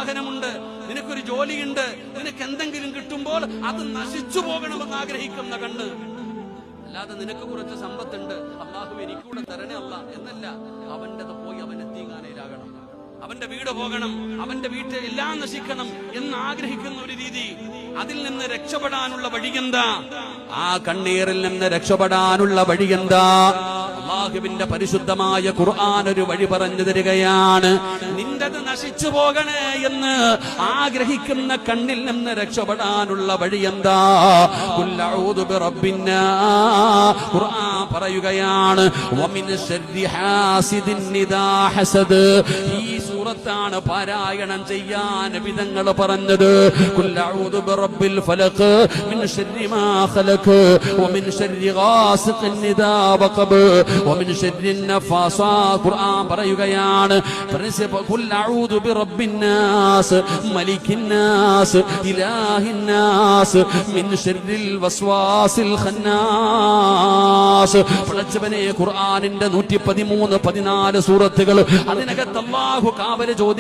വാഹനമുണ്ട്, നിനക്കൊരു ജോലിയുണ്ട്, നിനക്ക് എന്തെങ്കിലും കിട്ടുമ്പോൾ അത് നശിച്ചു പോകണമെന്ന് ആഗ്രഹിക്കുന്ന കണ്ണ്. അല്ലാതെ നിനക്ക് കുറച്ച് സമ്പത്തുണ്ട്, അള്ളാഹു എനിക്കൂടെ തരണേ അല്ല എന്നല്ല. അവൻ്റെത് പോയി അവൻ എത്തിങ്ങാനയിലാകണം, അവന്റെ വീട് പോകണം, അവന്റെ വീട്ടിൽ എല്ലാം നശിക്കണം എന്ന് ആഗ്രഹിക്കുന്ന ഒരു രീതി. അതിൽ നിന്ന് രക്ഷപ്പെടാനുള്ള വഴിയെന്താ? ആ കണ്ണീരിൽ നിന്ന് രക്ഷപ്പെടാനുള്ള വഴിയെന്താ? അല്ലാഹുവിന്റെ പരിശുദ്ധമായ ഖുർആൻ ഒരു വഴി പറഞ്ഞു തരികയാണ്. നിന്റത് നശിച്ചു പോകണേ എന്ന് ആഗ്രഹിക്കുന്ന കണ്ണിൽ നിന്ന് രക്ഷപ്പെടാനുള്ള വഴിയെന്താ? ഖുൽ അഊദു ബിറബ്ബിന്നാസ്. ഖുർആൻ പറയുകയാണ്, വമിൻ ശർരി ഹാസിദിൻ ഇദാ ഹസദ്. ഈ സൂറത്താണ് പാരായണം ചെയ്യാൻ വിധങ്ങൾ പറഞ്ഞത്. ഖുൽ അഊദു ബിറബ്ബിൽ ഫലഖ് മിൻ ശർരി മാ ഖലഖ് വമിൻ ശർരി ഗാസിഖിൻ ഇദാ വഖബ് വമിൻ ശർരി നഫാസാത്ത്. ഖുർആൻ പറയുകയാണ്, ഖുൽ അഊദു ബിറബ്ബിന്നാസ് മലിക്കിന്നാസ് ഇലാഹിന്നാസ് മിൻ ശർരിൽ വസ്വാസിൽ ഖന്നാസ്. പടച്ചവനെ, ഖുർആനിന്റെ 113-14 സൂറത്തുകൾ, അതിനകത്ത് അല്ലാഹു കാവൽ ചോദി